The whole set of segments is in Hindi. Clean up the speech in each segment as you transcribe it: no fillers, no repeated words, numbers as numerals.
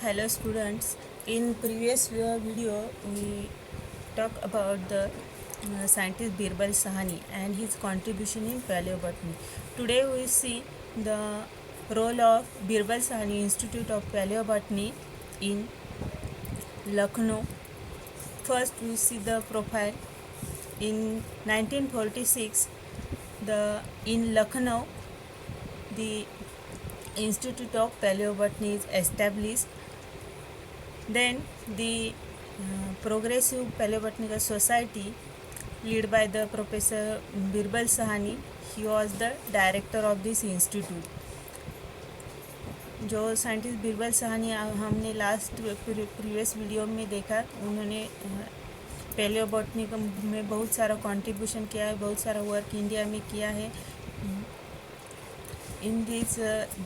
Hello students, in previous video we talked about the scientist Birbal Sahani and his contribution in paleobotany. Today we see the role of Birbal Sahani Institute of Paleobotany in Lucknow. First we see the profile. In 1946 in Lucknow the Institute of Paleobotany is established. Then the Progressive Paleobotanical Society, led by the Professor Birbal Sahani, he was the director of this institute. जो साइंटिस्ट बिरबल सहानी हमने लास्ट प्रीवियस वीडियो में देखा, उन्होंने पैलियोबॉटनी में बहुत सारा कंट्रीब्यूशन किया है, बहुत सारा वर्क इंडिया में किया है. In this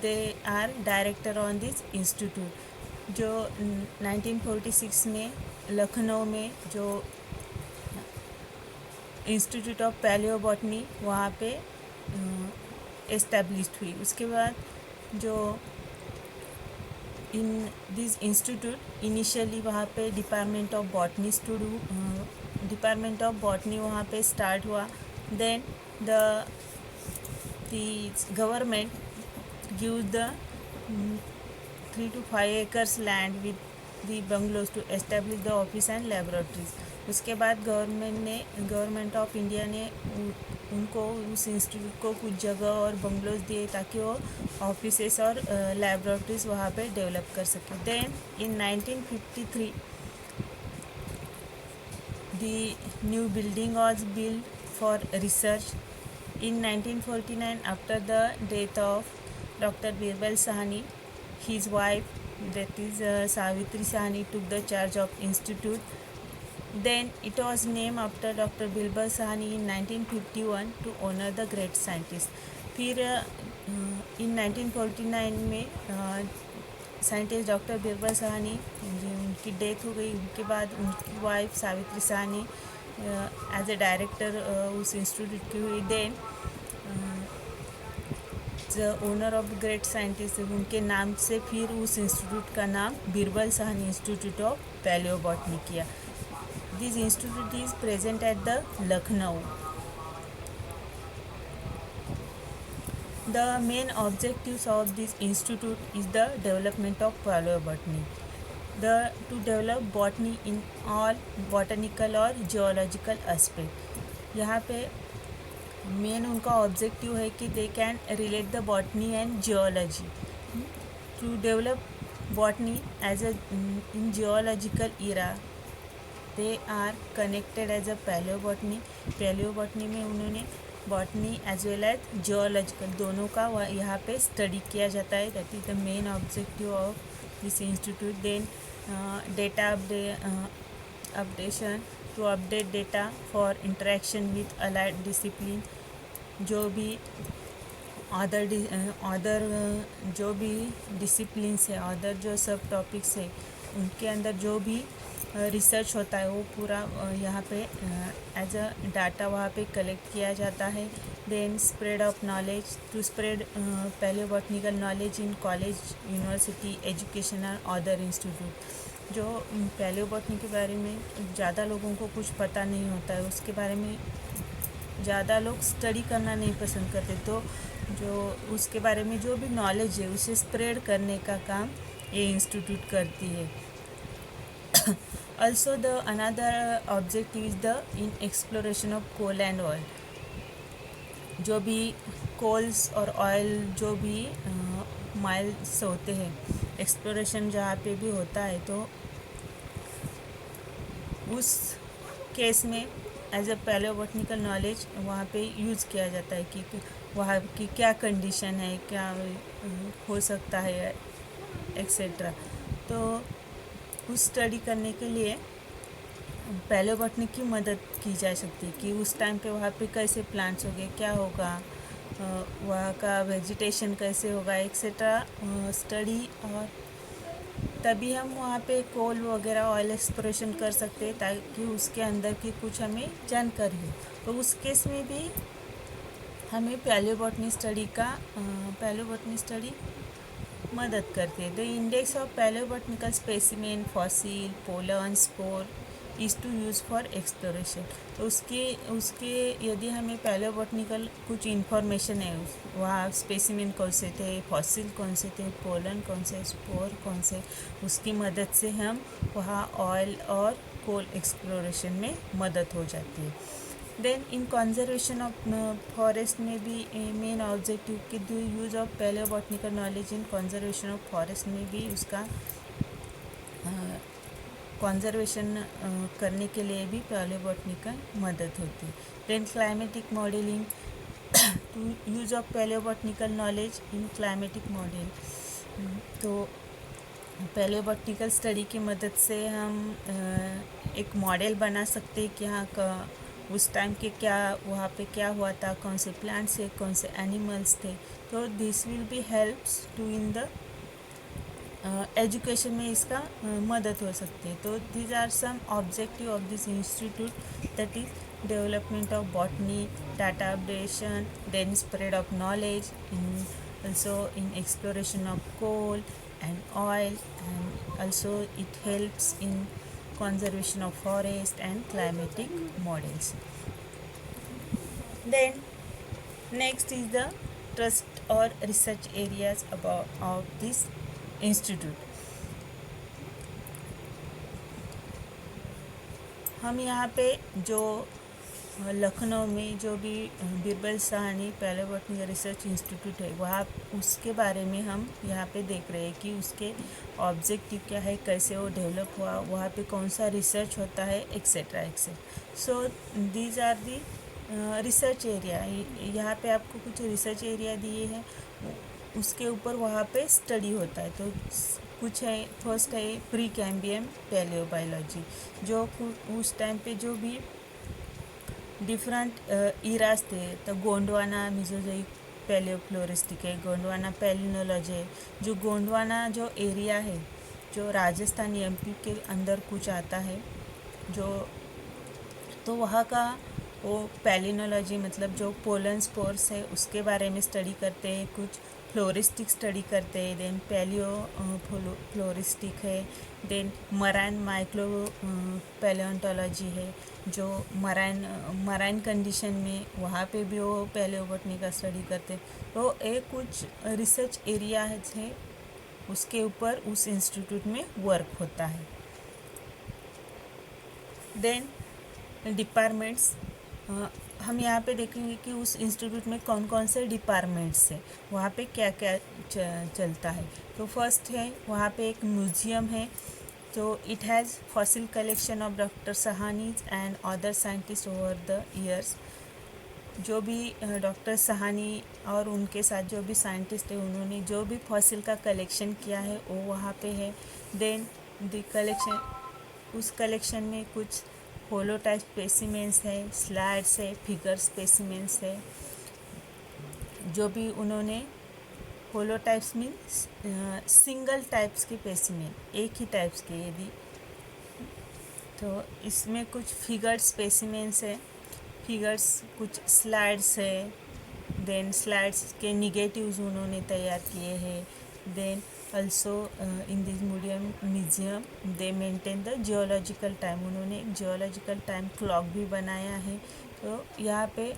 they are director on this institute. जो 1946 में लखनऊ में जो इंस्टीट्यूट ऑफ पैलियोबॉटनी वहाँ पे एस्टेब्लिश्ड हुई. उसके बाद जो इन दिस इंस्टीट्यूट इनिशियली वहाँ पे डिपार्टमेंट ऑफ बॉटनी वहाँ पे स्टार्ट हुआ. Then the government give the 3 to 5 acres land with the bungalows to establish the office and laboratories. उसके बाद गवर्नमेंट ऑफ इंडिया ने उनको उस इंस्टीट्यूट को कुछ जगह और बंगलोज दिए ताकि वो ऑफिसेस और लैबोरेटरीज वहाँ पे डेवलप कर सके. Then in 1953 the new building was build for research. In 1949, after the death of Dr. Birbal Sahani, his wife, that is Savitri Sahani, took the charge of institute. Then it was named after Dr. Birbal Sahani in 1951 to honor the great scientist. फिर in 1949 में साइंटिस्ट डॉक्टर बिरबल सहानी उनकी डेथ हो गई. उनके बाद उनकी wife Savitri Sahni as a director उस इंस्टीट्यूट की हुई. Then the honour of great scientist, उनके नाम से फिर उस इंस्टीट्यूट का नाम Birbal Sahni institute of palaeobotany किया. This institute is present at the Lucknow. The main objectives of this institute is the development of paleobotany. To develop botany in all botanical और geological aspect. यहाँ पे मेन उनका ऑब्जेक्टिव है कि they can relate the botany and geology. To develop botany as a in geological era they are connected as a palaeobotany में उन्होंने botany as well as geological दोनों का यहाँ पे स्टडी किया जाता है. That is the main objective of this institute. Then data updation to update data for interaction with allied discipline. जो भी अदर जो भी डिसिप्लिन्स है, अदर जो सब टॉपिक्स है, उनके अंदर जो भी रिसर्च होता है वो पूरा यहाँ पे एज अ डाटा वहाँ पे कलेक्ट किया जाता है. Then spread of knowledge to spread palaeobotanical knowledge in college, university, education और अदर इंस्टीट्यूट. जो पैलियोबॉटनी के बारे में ज़्यादा लोगों को कुछ पता नहीं होता है, उसके बारे में ज़्यादा लोग स्टडी करना नहीं पसंद करते, तो जो उसके बारे में जो भी नॉलेज है उसे स्प्रेड करने का काम ये इंस्टीट्यूट करती है. Also the another objective is the in exploration of coal and oil. जो भी कोल्स और ऑयल जो भी माइल्स होते हैं, एक्सप्लोरेशन जहाँ पे भी होता है, तो उस केस में एज अ पैलियोबॉटनिकल नॉलेज वहाँ पे यूज़ किया जाता है कि वहाँ की क्या कंडीशन है, क्या हो सकता है एक्सेट्रा. तो उस स्टडी करने के लिए पैलियोबॉटनी की मदद की जा सकती है कि उस टाइम पे वहाँ पे कैसे प्लांट्स होंगे, क्या होगा, वहाँ का वेजिटेशन कैसे होगा एक्सेट्रा स्टडी. और तभी हम वहाँ पे कोल वगैरह ऑयल एक्सप्लोरेशन कर सकते हैं ताकि उसके अंदर की कुछ हमें जानकारी हो. तो उस केस में भी हमें पैलियोबॉटनी स्टडी मदद करते हैं। The index of palaeobotanical specimen, fossil, pollen, spore is to use for exploration. तो उसके उसके यदि हमें पैलियोबॉटनिकल कुछ इन्फॉर्मेशन है, वहाँ स्पेसिमेन कौन से थे, फॉसिल कौन से थे, पोलन कौन से, स्पोर कौन से, उसकी मदद से हम वहाँ ऑयल और कोल एक्सप्लोरेशन में मदद हो जाती है। Then in conservation of forest में भी मेन ऑब्जेक्टिव कि the use of palaeobotanical knowledge in conservation of forest में भी उसका कंजर्वेशन करने के लिए भी पैलियोबॉटनिकल मदद होती है। Then climatic modelling, to use of palaeobotanical knowledge in climatic model. तो पैलियोबॉटनिकल स्टडी की मदद से हम एक मॉडल बना सकते हैं कि हाँ उस टाइम के क्या वहाँ पे क्या हुआ था, कौन से प्लांट्स थे, कौन से एनिमल्स थे। तो this will be helps to in the education में इसका मदद हो सकती है। तो these are some objective of this institute, that is development of botany, data updation, then spread of knowledge in also in exploration of coal and oil, and also it helps in conservation of forest and climatic models. Then next is the trust or research areas about of this institute. हम यहाँ पे जो लखनऊ में जो भी बीरबल साहनी पैलियोबॉटनिकल रिसर्च इंस्टीट्यूट है, वहाँ उसके बारे में हम यहाँ पे देख रहे हैं कि उसके ऑब्जेक्टिव क्या है, कैसे वो डेवलप हुआ, वहाँ पे कौन सा रिसर्च होता है, etcetera etcetera. So these are the research area. यहाँ पे आपको कुछ रिसर्च एरिया दिए हैं, उसके ऊपर वहाँ पे स्टडी होता है। तो कुछ है, फर्स्ट है प्री कैम्बियम पैलियोबायोलॉजी, जो उस टाइम पे जो भी डिफरेंट इराज थे। तो गोंडवाना मिजोजोइक पैलियोफ्लोरिस्टिक है, गोंडवाना पैलिनोलॉजी है। जो गोंडवाना जो एरिया है, जो राजस्थान एमपी के अंदर कुछ आता है, जो तो वहाँ का वो पैलिनोलॉजी मतलब जो पोलन स्पोर्स है उसके बारे में स्टडी करते हैं, कुछ फ्लोरिस्टिक स्टडी करते हैं। देन फ्लोरिस्टिक है। देन मराइन माइक्रो पैलियोंटोलॉजी है, जो मराइन कंडीशन में वहाँ पे भी वो पैलियोबॉटनी का स्टडी करते हैं। तो एक कुछ रिसर्च एरिया है, उसके ऊपर उस इंस्टीट्यूट में वर्क होता है। देन डिपार्टमेंट्स, हम यहाँ पे देखेंगे कि उस इंस्टीट्यूट में कौन कौन से डिपार्टमेंट्स हैं, वहाँ पे क्या क्या चलता है। तो फर्स्ट है वहाँ पे एक म्यूजियम है। तो it has fossil collection of doctor Sahni's and other scientist over the years. जो भी डॉक्टर सहानी और उनके साथ जो भी साइंटिस्ट है, उन्होंने जो भी फॉसिल का कलेक्शन किया है वो वहाँ पे है। देन द कलेक्शन, उस कलेक्शन में कुछ होलोटाइप स्पेसिमेंस है, स्लाइड्स है, फिगर स्पेसिमेंस है। जो भी उन्होंने होलोटाइप्स मीन्स सिंगल टाइप्स के स्पेसिमेन, एक ही टाइप्स के, यदि तो इसमें कुछ फिगर स्पेसिमेंस है, फिगर्स, कुछ स्लाइड्स है। देन स्लाइड्स के निगेटिव्स उन्होंने तैयार किए हैं। Then also in this museum they maintain the geological time, उन्होंने एक geological time clock भी बनाया है। तो यहाँ पे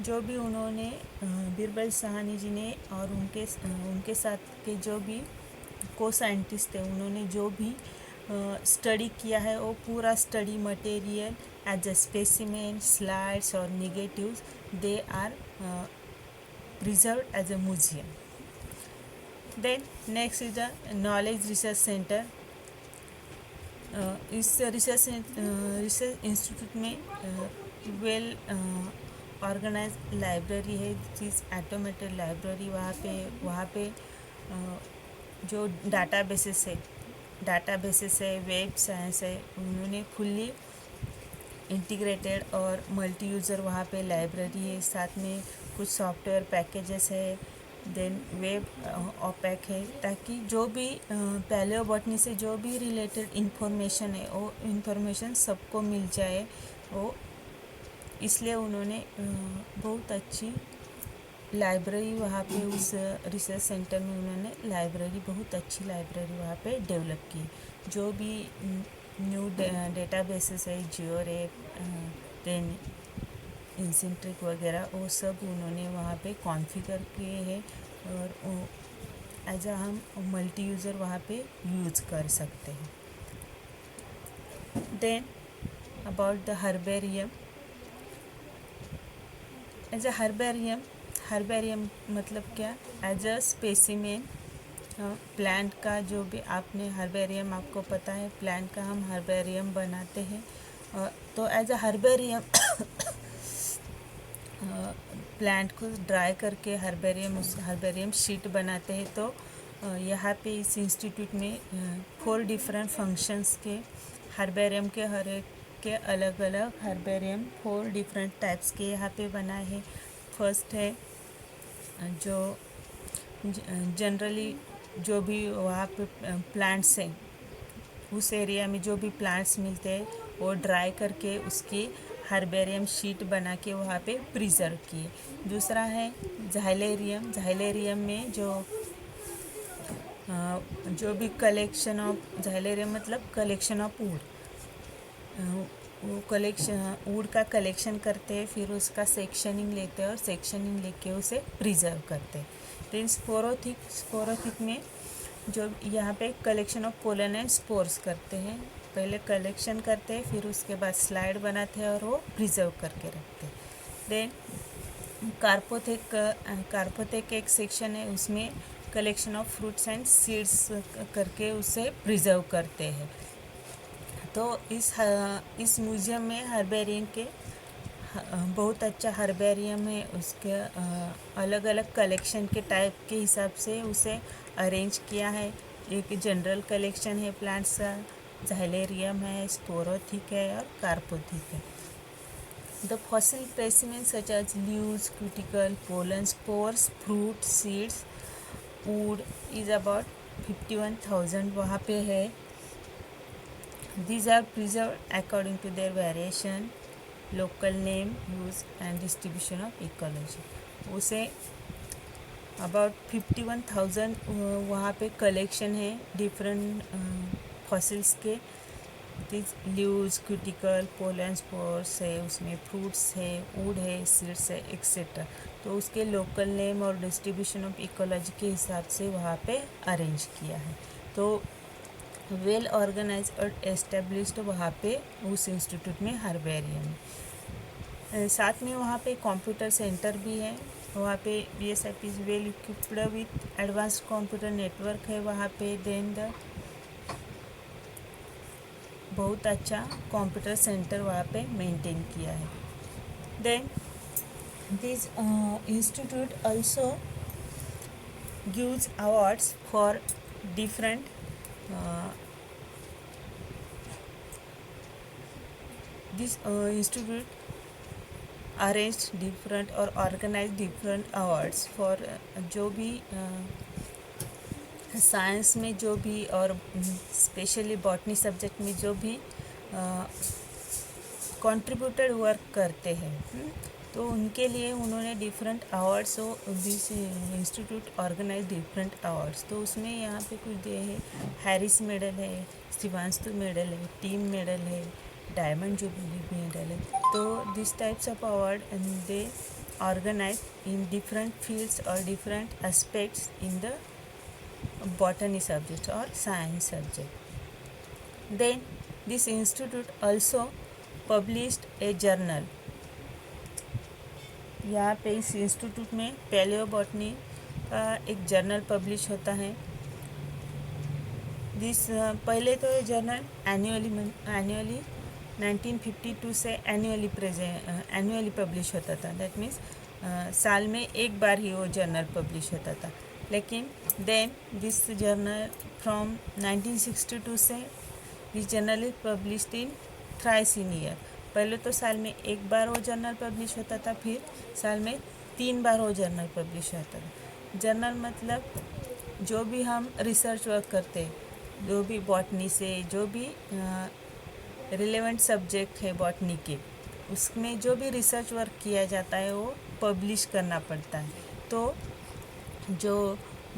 जो भी उन्होंने बीरबल साहनी जी ने और उनके साथ के जो भी को साइंटिस्ट थे, उन्होंने जो भी स्टडी किया है वो पूरा study material as a specimen, slides और negatives, they are preserved as a museum. Then next is the knowledge research center. इस रिसर्च इंस्टीट्यूट में वेल ऑर्गेनाइज लाइब्रेरी है, जिस ऑटोमेटेड लाइब्रेरी। वहाँ पे जो डाटाबेसेस है, वेब साइंस है, उन्होंने फुल्ली इंटीग्रेटेड और मल्टी यूज़र वहाँ पे लाइब्रेरी है। साथ में कुछ सॉफ्टवेयर पैकेजेस है। देन वेब ओपेक है, ताकि जो भी पैलियोबॉटनी से जो भी रिलेटेड इन्फॉर्मेशन है वो इन्फॉर्मेशन सबको मिल जाए। वो इसलिए उन्होंने बहुत अच्छी लाइब्रेरी वहाँ पे उस रिसर्च सेंटर में उन्होंने लाइब्रेरी, बहुत अच्छी लाइब्रेरी वहाँ पे डेवलप की। जो भी न्यू डेटाबेसेस है, जियोरेप, देन इंसेंट्रिक वगैरह, वो सब उन्होंने वहाँ पे कॉन्फ़िगर किए हैं और एज अ हम मल्टी यूज़र वहाँ पे यूज़ कर सकते हैं। Then about the herbarium. As a herbarium मतलब क्या? एज अ स्पेसिमेन प्लांट का, जो भी आपने हर्बेरियम, आपको पता है प्लांट का हम हर्बेरियम बनाते हैं। तो एज अ हर्बेरियम प्लांट को ड्राई करके उस हर्बेरियम शीट बनाते हैं। तो यहाँ पे इस इंस्टीट्यूट में 4 डिफरेंट फंक्शंस के हर्बेरियम के हर एक के अलग अलग हर्बेरियम 4 डिफरेंट टाइप्स के यहाँ पे बनाए हैं। फर्स्ट है जो जनरली जो भी वहाँ पे प्लांट्स हैं, उस एरिया में जो भी प्लांट्स मिलते हैं वो ड्राई करके उसकी हर्बेरियम शीट बना के वहाँ पे प्रिजर्व किए। दूसरा है ज़ाइलेरियम में जो भी कलेक्शन ऑफ ज़ाइलेरियम मतलब कलेक्शन ऑफ वुड, वो वुड का कलेक्शन करते हैं, फिर उसका सेक्शनिंग लेते हैं और सेक्शनिंग लेके उसे प्रिजर्व करते हैं। देन स्पोरोथिक में जो यहाँ पे collection of pollen and spores करते हैं। पहले कलेक्शन करते हैं, फिर उसके बाद स्लाइड बनाते हैं और वो प्रिजर्व करके रखते हैं। देन कार्पोथेक एक सेक्शन है, उसमें collection of fruits and seeds करके उसे प्रिजर्व करते हैं। तो इस म्यूज़ियम में हर्बेरियम के बहुत अच्छा हर्बेरियम है। उसके अलग अलग कलेक्शन के टाइप के हिसाब से उसे अरेंज किया है। एक जनरल कलेक्शन है प्लांट्स का, ज़ाइलेरियम है, स्पोरोथिक है और कार्पोथिक है। The fossil specimens such as leaves, cuticle, pollen, spores, fruit, seeds, wood is about 51,000 वहाँ पे है। These are preserved according to their variation, local name, use and distribution of ecology. उसे about 51,000 वहाँ पे कलेक्शन है डिफरेंट फॉसिल्स के। लीव्स, क्यूटिकल, पोलन, स्पोर्स है, उसमें फ्रूट्स है, वुड है, सीड्स है, एक्सेट्रा। तो उसके लोकल नेम और डिस्ट्रीब्यूशन ऑफ इकोलॉजी के हिसाब से वहाँ पे अरेंज किया है। तो वेल ऑर्गेनाइज और एस्टेब्लिश्ड वहाँ पे उस इंस्टीट्यूट में हर्बेरियम। साथ में वहाँ पे कंप्यूटर सेंटर भी है। वहाँ पे BSIP is well equipped with advanced computer network है वहाँ पे। देन बहुत अच्छा कंप्यूटर सेंटर वहाँ पे मेंटेन किया है। Then this institute also gives awards for different this institute arranged different or organized different awards for जो भी साइंस में जो भी और स्पेशली बॉटनी सब्जेक्ट में जो भी कंट्रीब्यूटेड वर्क करते हैं, तो उनके लिए उन्होंने different awards, this institute organise different awards. तो उसमें यहाँ पे कुछ दिए हैं, हैरिस मेडल है, श्रीवास्तु मेडल है, टीम मेडल है, डायमंड जुबली मेडल है। तो this types of award and they organise in different fields और different aspects in the botany subject or science subject. Then this institute also published a journal. यहाँ पे इस इंस्टीट्यूट में पैलियोबॉटनी का एक जर्नल पब्लिश होता है। पहले तो ये जर्नल एनुअली 1952 से एनुअली पब्लिश होता था। दैट मीन्स साल में एक बार ही वो जर्नल पब्लिश होता था। लेकिन देन दिस जर्नल फ्रॉम 1962 से this journal is published in thrice in year. पहले तो साल में एक बार वो जर्नल पब्लिश होता था, फिर साल में 3 बार वो जर्नल पब्लिश होता था। जर्नल मतलब जो भी हम रिसर्च वर्क करते हैं, जो भी बॉटनी से जो भी रिलेवेंट सब्जेक्ट है बॉटनी के, उसमें जो भी रिसर्च वर्क किया जाता है वो पब्लिश करना पड़ता है। तो जो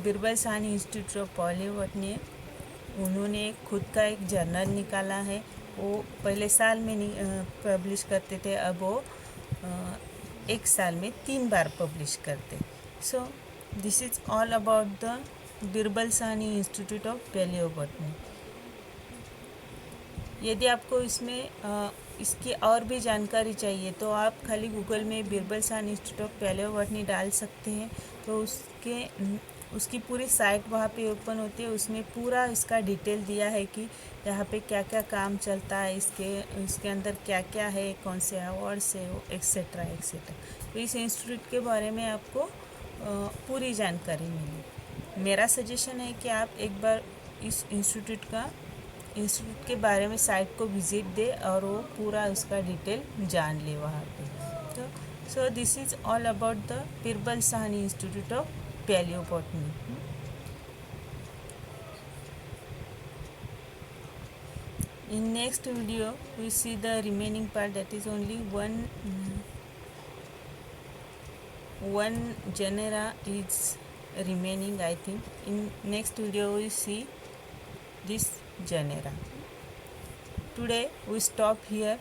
बीरबल साहनी इंस्टीट्यूट ऑफ पॉलीबॉटनी, उन्होंने खुद का एक जर्नल निकाला है। वो पहले साल में पब्लिश करते थे, अब वो एक साल में 3 बार पब्लिश करते। So this is all about the Birbal Sahni institute of palaeobotany. यदि आपको इसकी और भी जानकारी चाहिए तो आप खाली गूगल में Birbal Sahni institute of palaeobotany डाल सकते हैं, तो उसकी पूरी साइट वहाँ पे ओपन होती है। उसमें पूरा इसका डिटेल दिया है कि यहाँ पे क्या क्या काम चलता है, इसके अंदर क्या क्या है, कौन से अवार्ड्स है, एक्सेट्रा एक्सेट्रा। तो इस इंस्टीट्यूट के बारे में आपको पूरी जानकारी मिली। मेरा सजेशन है कि आप एक बार इस इंस्टीट्यूट के बारे में साइट को विज़िट दे और वो पूरा उसका डिटेल जान ले वहाँ पे। तो so this is all about the Birbal Sahni institute of palaeobotany. In next video we see the remaining part, that is only one genera is remaining, I think. In next video we see this genera. Today we stop here.